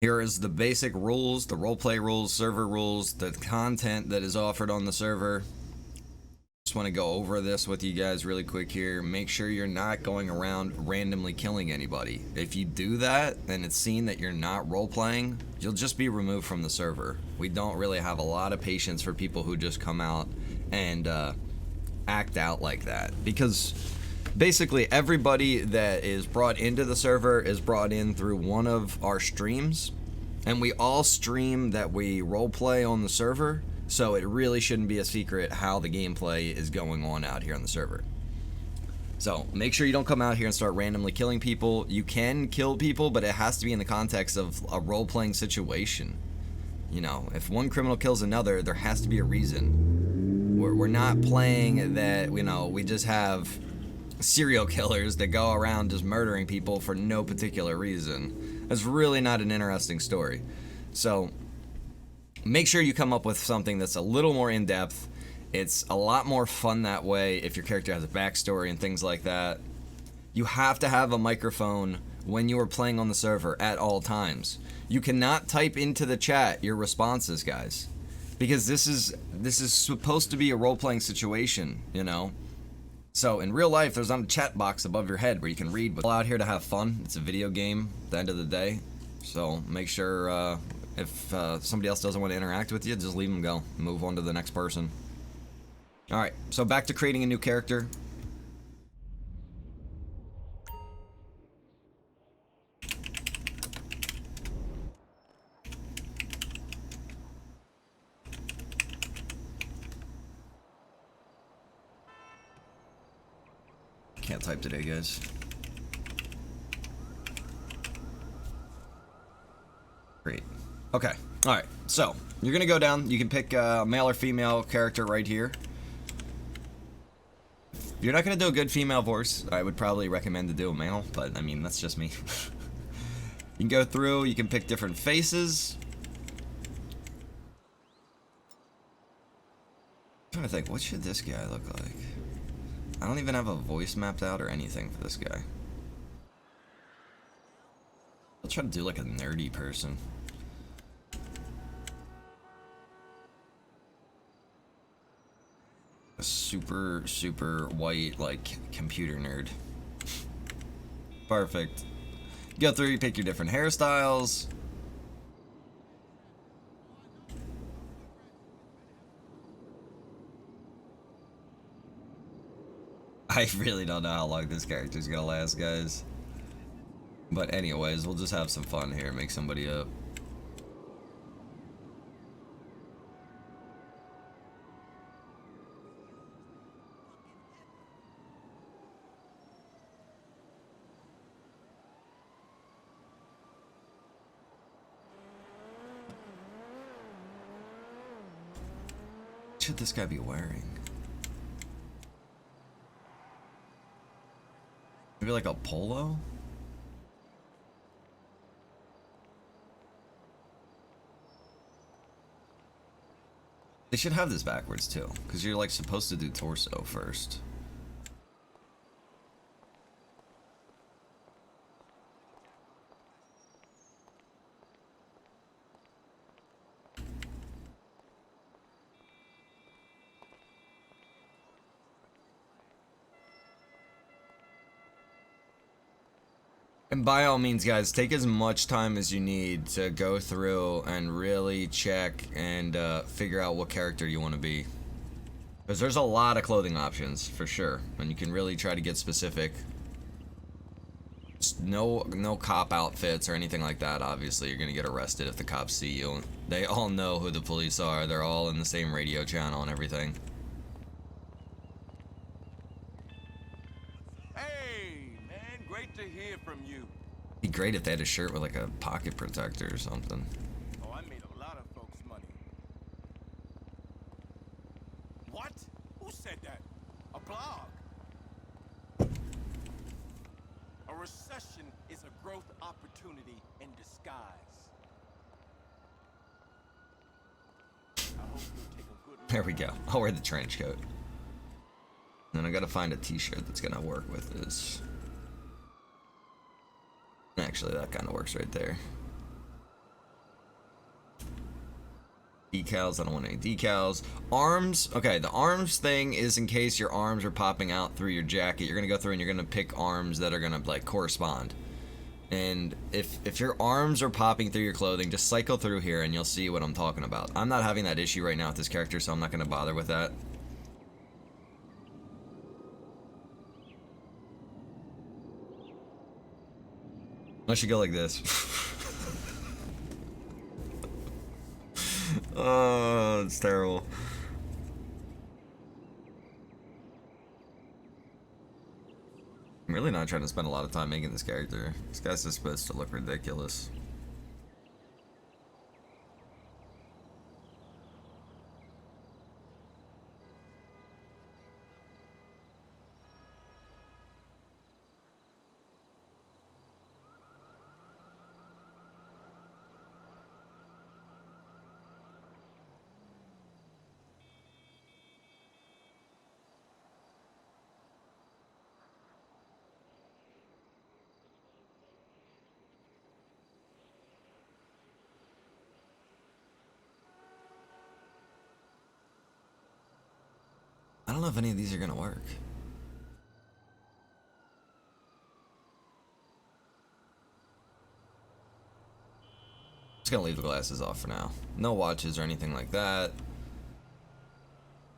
Here is the basic rules, the roleplay rules, server rules, the content that is offered on the server. Just want to go over this with you guys really quick here. Make sure you're not going around randomly killing anybody. If you do that and it's seen that you're not role-playing, you'll just be removed from the server. We don't really have a lot of patience for people who just come out and act out like that, because basically everybody that is brought into the server is brought in through one of our streams, and we all stream that we roleplay on the server. So it really shouldn't be a secret how the gameplay is going on out here on the server. So make sure you don't come out here and start randomly killing people. You can kill people, but it has to be in the context of a role-playing situation. You know, if one criminal kills another, there has to be a reason. We're not playing that, you know, we just have serial killers that go around just murdering people for no particular reason. That's really not an interesting story. So make sure you come up with something that's a little more in-depth. It's a lot more fun that way if your character has a backstory and things like that. You have to have a microphone when you are playing on the server at all times. You cannot type into the chat your responses, guys, because this is supposed to be a role-playing situation, you know? So in real life, there's a chat box above your head where you can read. We're all out here to have fun. It's a video game at the end of the day. So make sure if somebody else doesn't want to interact with you, just leave them go. Move on to the next person. Alright, so back to creating a new character. Can't type today, guys. Great. Okay, alright, so you're gonna go down. You can pick a male or female character right here. If you're not gonna do a good female voice, I would probably recommend to do a male, but I mean, that's just me. You can go through, you can pick different faces. I'm trying to think, what should this guy look like? I don't even have a voice mapped out or anything for this guy. I'll try to do like a nerdy person. A super white, like, computer nerd. Perfect. Go through, you pick your different hairstyles. I really don't know how long this character's gonna last, guys. But anyways, we'll just have some fun here, make somebody up. What should this guy be wearing? Maybe like a polo? They should have this backwards too, because you're like supposed to do torso first. And by all means, guys, take as much time as you need to go through and really check and figure out what character you want to be. Because there's a lot of clothing options, for sure. And you can really try to get specific. Just no cop outfits or anything like that, obviously. You're going to get arrested if the cops see you. They all know who the police are. They're all in the same radio channel and everything. To hear from you. It'd be great if they had a shirt with like a pocket protector or something. Oh, I made a lot of folks money. What? Who said that? A blog? A recession is a growth opportunity in disguise. I hope you'll take a good look. There we go. I'll wear the trench coat. Then I gotta find a t-shirt that's gonna work with this. Actually, that kind of works right there. Decals, I don't want any decals. Arms, okay, the arms thing is in case your arms are popping out through your jacket. You're gonna go through and you're gonna pick arms that are gonna like correspond. And if your arms are popping through your clothing, just cycle through here and you'll see what I'm talking about. I'm not having that issue right now with this character, so I'm not gonna bother with that. Unless you go like this. Oh, it's terrible. I'm really not trying to spend a lot of time making this character. This guy's just supposed to look ridiculous. I don't know if any of these are gonna work. Just gonna leave the glasses off for now. No watches or anything like that.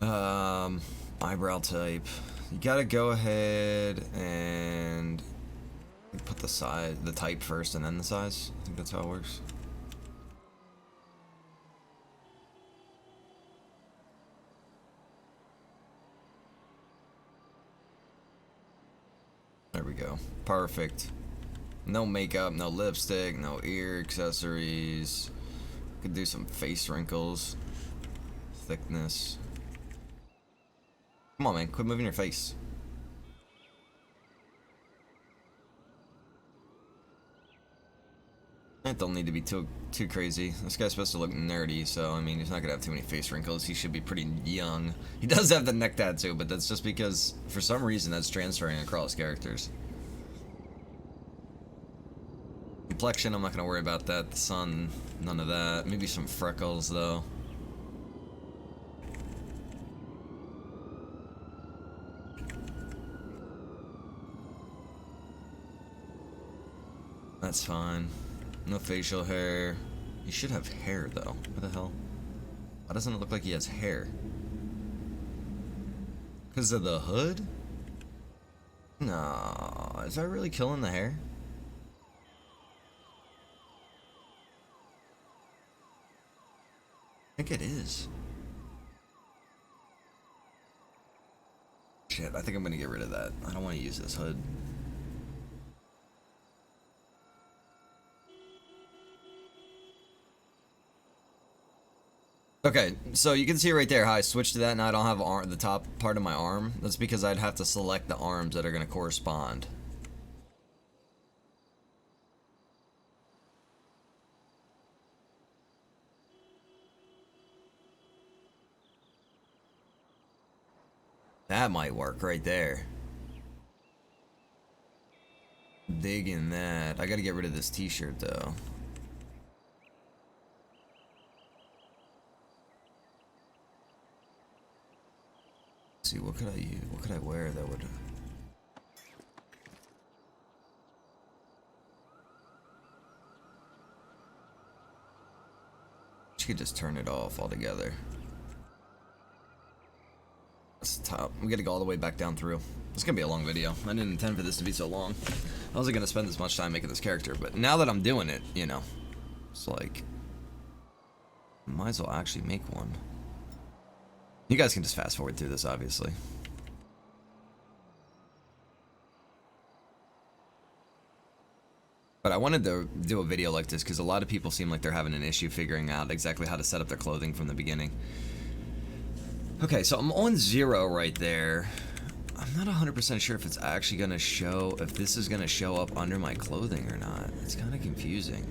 Eyebrow type. You gotta go ahead and put the size, the type first, and then the size. I think that's how it works. There we go. Perfect. No makeup, no lipstick, no ear accessories. Could do some face wrinkles. Thickness. Come on, man. Quit moving your face. It don't need to be too crazy. This guy's supposed to look nerdy, so I mean, he's not gonna have too many face wrinkles. He should be pretty young. He does have the neck tattoo, but that's just because for some reason that's transferring across characters. Complexion, I'm not gonna worry about that. The sun, none of that. Maybe some freckles though. That's fine. No facial hair. He should have hair though. What the hell? Why doesn't it look like he has hair? Because of the hood? No. Is that really killing the hair? I think it is. Shit, I think I'm gonna get rid of that. I don't want to use this hood. Okay, so you can see right there how I switched to that and I don't have the top part of my arm. That's because I'd have to select the arms that are gonna correspond. That might work right there. Digging that. I gotta get rid of this t-shirt though. Let's see, what could I use? What could I wear that would... You could just turn it off altogether. That's the top. We gotta go all the way back down through. It's gonna be a long video. I didn't intend for this to be so long. I wasn't gonna spend this much time making this character, but now that I'm doing it, you know, it's like, might as well actually make one. You guys can just fast forward through this, obviously. But I wanted to do a video like this because a lot of people seem like they're having an issue figuring out exactly how to set up their clothing from the beginning. Okay, so I'm on 0 right there. I'm not 100% sure if it's actually going to show, if this is going to show up under my clothing or not. It's kind of confusing.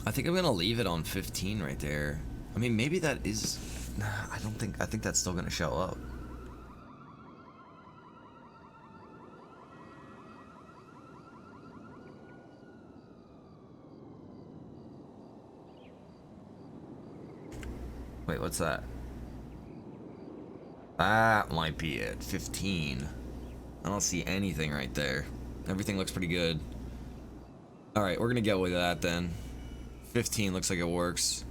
I think I'm going to leave it on 15 right there. I mean, maybe that is... Nah, I think that's still going to show up. Wait, what's that? That might be it. 15. I don't see anything right there. Everything looks pretty good. Alright, we're gonna go with that then. 15 looks like it works.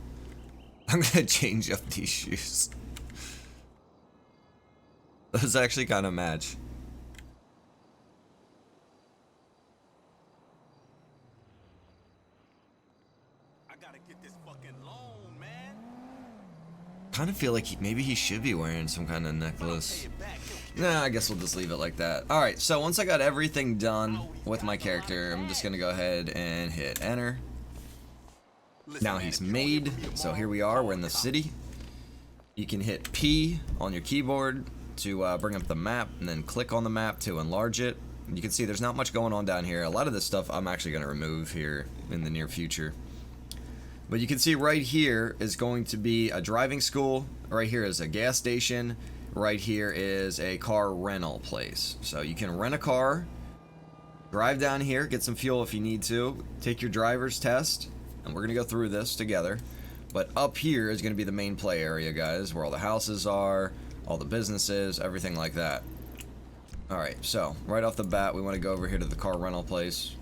I'm gonna change up these shoes. Those actually kind of match. I gotta get this fucking loan, man. Kind of feel like maybe he should be wearing some kind of necklace. Nah, I guess we'll just leave it like that. Alright, so once I got everything done with my character, I'm just gonna go ahead and hit enter. Now he's made, so here we are, we're in the city. You can hit P on your keyboard to bring up the map, and then click on the map to enlarge it. You can see there's not much going on down here. A lot of this stuff I'm actually going to remove here in the near future. But you can see right here is going to be a driving school. Right here is a gas station. Right here is a car rental place. So you can rent a car, drive down here, get some fuel if you need to, take your driver's test, and we're going to go through this together. But up here is going to be the main play area, guys, where all the houses are, all the businesses, everything like that. Alright, so right off the bat, we want to go over here to the car rental place.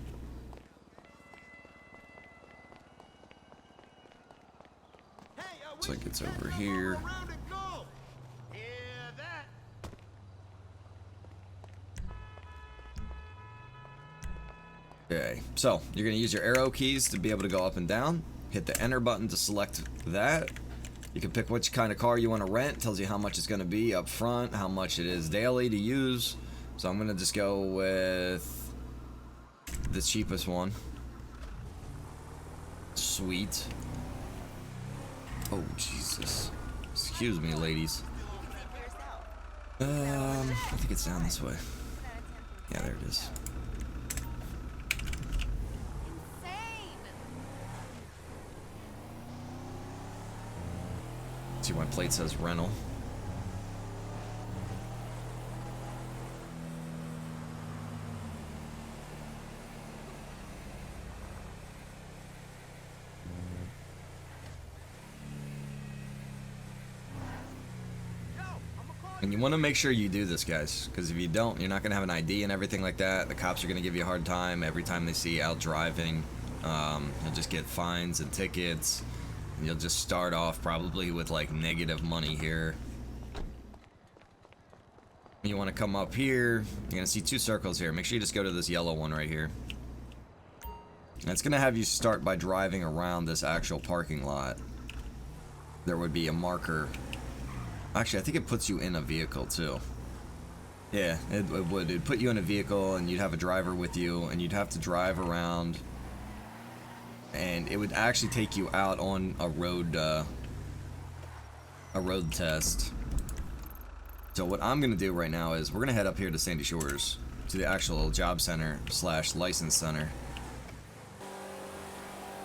Looks like it's over here. Okay, so you're going to use your arrow keys to be able to go up and down. Hit the enter button to select that. You can pick which kind of car you want to rent. Tells you how much it's going to be up front, how much it is daily to use. So I'm going to just go with the cheapest one. Sweet. Oh, Jesus. Excuse me, ladies. I think it's down this way. Yeah, there it is. See, my plate says rental. And you want to make sure you do this, guys, because if you don't, you're not going to have an ID and everything like that. The cops are going to give you a hard time every time they see you out driving. You'll just get fines and tickets. And you'll just start off probably with like negative money here. You want to come up here. You're going to see two circles here. Make sure you just go to this yellow one right here. And it's going to have you start by driving around this actual parking lot. There would be a marker. Actually, I think it puts you in a vehicle too. Yeah, it would. It'd put you in a vehicle and you'd have a driver with you and you'd have to drive around. And it would actually take you out on a road test. So what I'm going to do right now is we're going to head up here to Sandy Shores, to the actual job center / license center.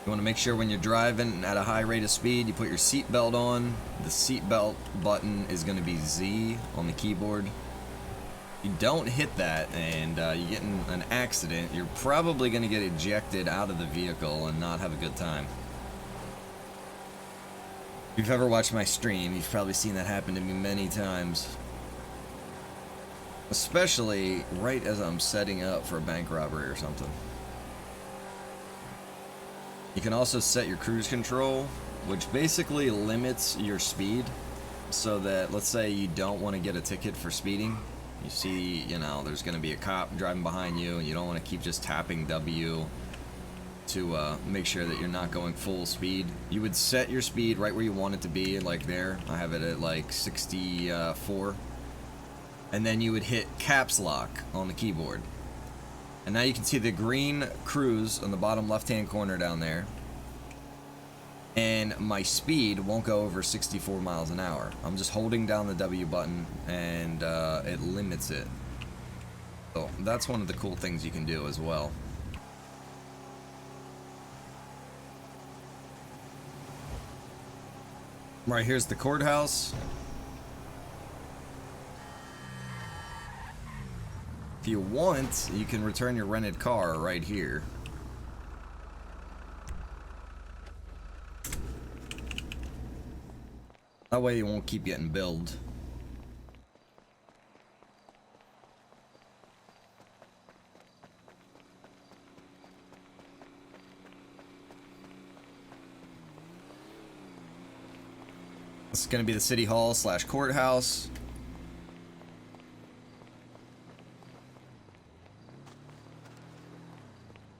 You want to make sure when you're driving at a high rate of speed, you put your seatbelt on. The seatbelt button is going to be Z on the keyboard. If you don't hit that and you get in an accident, you're probably going to get ejected out of the vehicle and not have a good time. If you've ever watched my stream, you've probably seen that happen to me many times. Especially right as I'm setting up for a bank robbery or something. You can also set your cruise control, which basically limits your speed so that, let's say you don't want to get a ticket for speeding. You see, you know, there's going to be a cop driving behind you and you don't want to keep just tapping W to make sure that you're not going full speed. You would set your speed right where you want it to be, like there. I have it at like 64. And then you would hit caps lock on the keyboard. And now you can see the green cruise on the bottom left-hand corner down there. And my speed won't go over 64 miles an hour. I'm just holding down the W button and it limits it. So that's one of the cool things you can do as well. Right, here's the courthouse. If you want, you can return your rented car right here. That way you won't keep getting billed. This is going to be the city hall slash courthouse.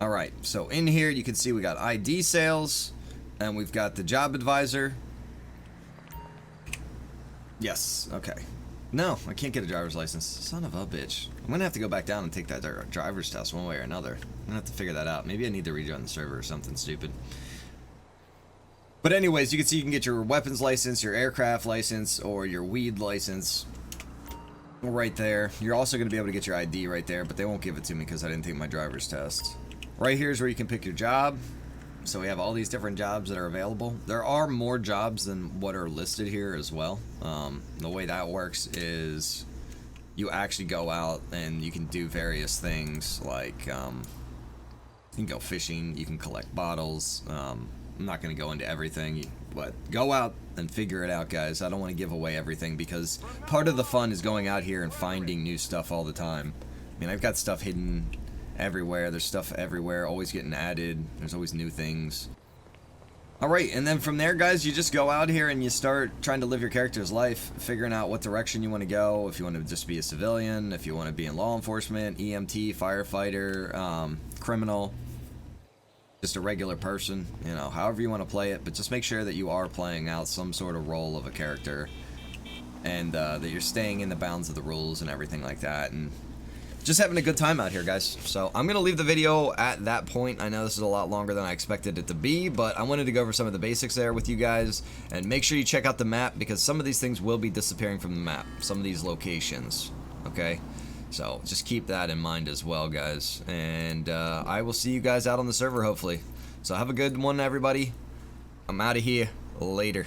Alright, so in here you can see we got ID sales, and we've got the job advisor. Yes, okay. No, I can't get a driver's license. Son of a bitch. I'm gonna have to go back down and take that driver's test one way or another. I'm gonna have to figure that out. Maybe I need to rejoin the server or something stupid. But anyways, you can see you can get your weapons license, your aircraft license, or your weed license right there. You're also gonna be able to get your ID right there, but they won't give it to me because I didn't take my driver's test. Right here is where you can pick your job. So we have all these different jobs that are available. There are more jobs than what are listed here as well. The way that works is you actually go out and you can do various things like you can go fishing, you can collect bottles. I'm not going to go into everything, but go out and figure it out, guys. I don't want to give away everything because part of the fun is going out here and finding new stuff all the time. I mean, I've got stuff hidden everywhere. There's stuff everywhere, always getting added. There's always new things. Alright, and then from there, guys, you just go out here and you start trying to live your character's life, figuring out what direction you want to go, if you want to just be a civilian, if you want to be in law enforcement, EMT, firefighter, criminal, just a regular person, you know, however you want to play it, but just make sure that you are playing out some sort of role of a character, and that you're staying in the bounds of the rules and everything like that, and just having a good time out here, guys. So I'm gonna leave the video at that point. I know this is a lot longer than I expected it to be, but I wanted to go over some of the basics there with you guys, and make sure you check out the map because some of these things will be disappearing from the map, some of these locations, okay? So just keep that in mind as well, guys, and I will see you guys out on the server hopefully. So have a good one, everybody. I'm out of here. Later.